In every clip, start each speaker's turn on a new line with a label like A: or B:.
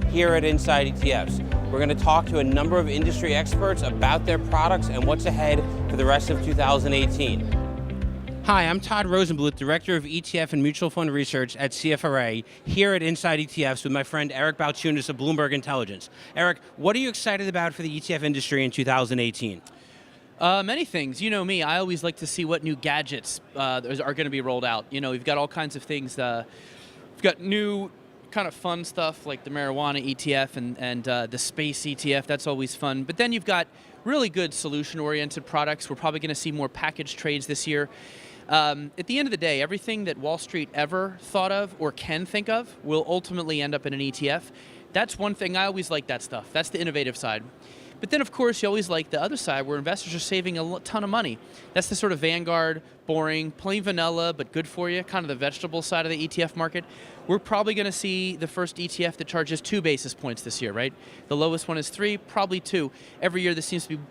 A: here at Inside ETFs. We're going to talk to a number of industry experts about their products and what's ahead for the rest of 2018. Hi, I'm Todd Rosenbluth, Director of ETF and Mutual Fund Research at CFRA, here at Inside ETFs with my friend Eric Balchunas of Bloomberg Intelligence. Eric, what are you excited about for the ETF industry in 2018?
B: Many things. You know me, I always like to see what new gadgets are going to be rolled out. You know, we've got all kinds of things. We've got new kind of fun stuff like the marijuana ETF and the space ETF. That's always fun. But then you've got really good solution-oriented products. We're probably going to see more package trades this year. At the end of the day, everything that Wall Street ever thought of or can think of will ultimately end up in an ETF. That's one thing. I always like that stuff. That's the innovative side. But then, of course, you always like the other side where investors are saving a ton of money. That's the sort of Vanguard, boring, plain vanilla, but good for you, kind of the vegetable side of the ETF market. We're probably going to see the first ETF that charges 2 basis points this year, right? The lowest one is 3, probably 2. Every year this seems to be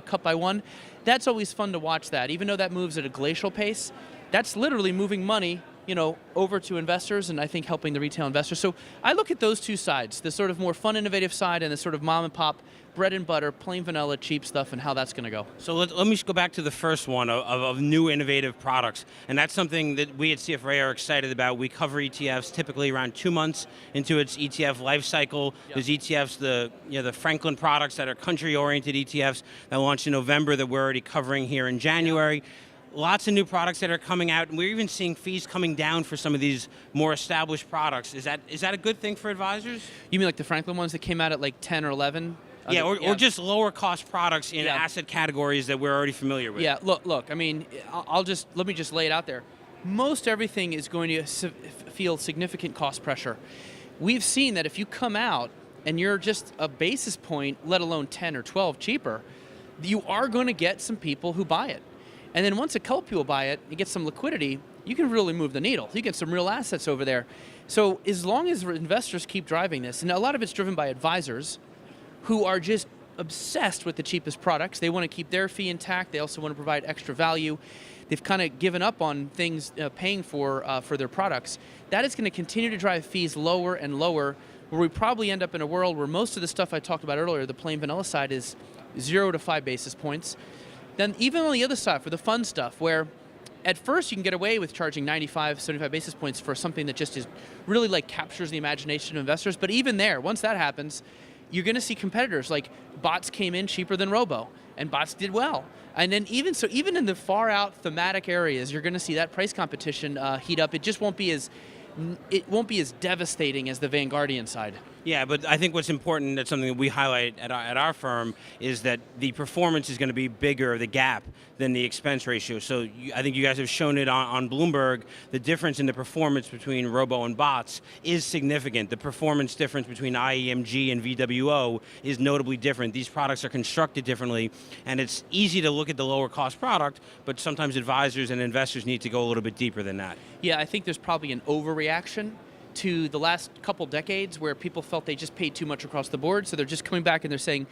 B: cut by 1. That's always fun to watch that. Even though that moves at a glacial pace, that's literally moving money, you know, over to investors and I think helping the retail investors. So I look at those two sides, the sort of more fun, innovative side and the sort of mom and pop, bread and butter, plain vanilla, cheap stuff and how that's going to go.
A: So let me go back to the first one of new innovative products. And that's something that we at CFRA are excited about. We cover ETFs typically around 2 months into its ETF life cycle. Yep. There's ETFs, the Franklin products that are country-oriented ETFs that launched in November that we're already covering here in January. Yep. Lots of new products that are coming out, and we're even seeing fees coming down for some of these more established products. Is that a good thing for advisors?
B: You mean like the Franklin ones that came out at like 10 or 11?
A: Yeah, or just lower cost products in asset categories that we're already familiar with.
B: Yeah, look. I mean, let me just lay it out there. Most everything is going to feel significant cost pressure. We've seen that if you come out and you're just a basis point, let alone 10 or 12 cheaper, you are going to get some people who buy it. And then once a couple people buy it, you get some liquidity, you can really move the needle. You get some real assets over there. So as long as investors keep driving this, and a lot of it's driven by advisors who are just obsessed with the cheapest products. They want to keep their fee intact. They also want to provide extra value. They've kind of given up on things, paying for their products. That is going to continue to drive fees lower and lower, where we probably end up in a world where most of the stuff I talked about earlier, the plain vanilla side, is 0 to 5 basis points. Then even on the other side, for the fun stuff, where at first you can get away with charging 95, 75 basis points for something that just is really like captures the imagination of investors. But even there, once that happens, you're going to see competitors like bots came in cheaper than Robo, and bots did well. And then even in the far out thematic areas, you're going to see that price competition heat up. It just won't be as devastating as the Vanguardian side.
A: Yeah, but I think what's important, that's something that we highlight at our firm, is that the performance is going to be bigger, the gap, than the expense ratio. So I think you guys have shown it on Bloomberg. The difference in the performance between robo and bots is significant. The performance difference between IEMG and VWO is notably different. These products are constructed differently, and it's easy to look at the lower cost product, but sometimes advisors and investors need to go a little bit deeper than that.
B: Yeah, I think there's probably an overreaction to the last couple decades where people felt they just paid too much across the board, so they're just coming back and they're saying,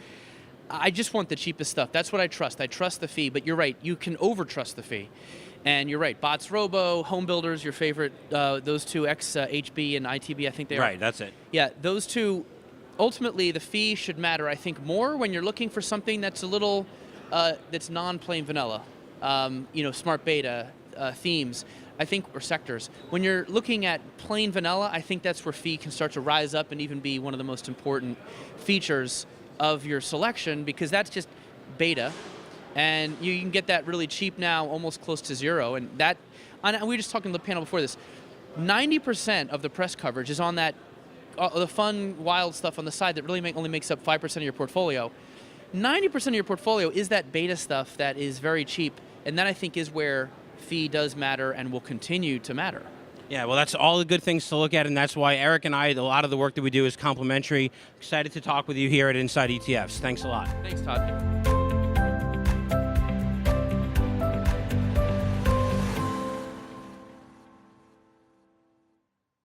B: I just want the cheapest stuff. That's what I trust. I trust the fee, but you're right, you can over-trust the fee. And you're right, bots, robo, home builders, your favorite, those two, HB and ITB, I think they are.
A: Right, that's it.
B: Yeah, those two, ultimately the fee should matter, I think, more when you're looking for something that's a little, that's non-plain vanilla. Smart beta, themes, I think, or sectors. When you're looking at plain vanilla, I think that's where fee can start to rise up and even be one of the most important features of your selection, because that's just beta, and you can get that really cheap now, almost close to 0. And we were just talking to the panel before this, 90% of the press coverage is on that, the fun, wild stuff on the side that really only makes up 5% of your portfolio. 90% of your portfolio is that beta stuff that is very cheap, and that I think is where fee does matter and will continue to matter.
A: Yeah, well, that's all the good things to look at, and that's why Eric and I, a lot of the work that we do is complementary. Excited to talk with you here at Inside ETFs. Thanks a lot.
B: Thanks, Todd.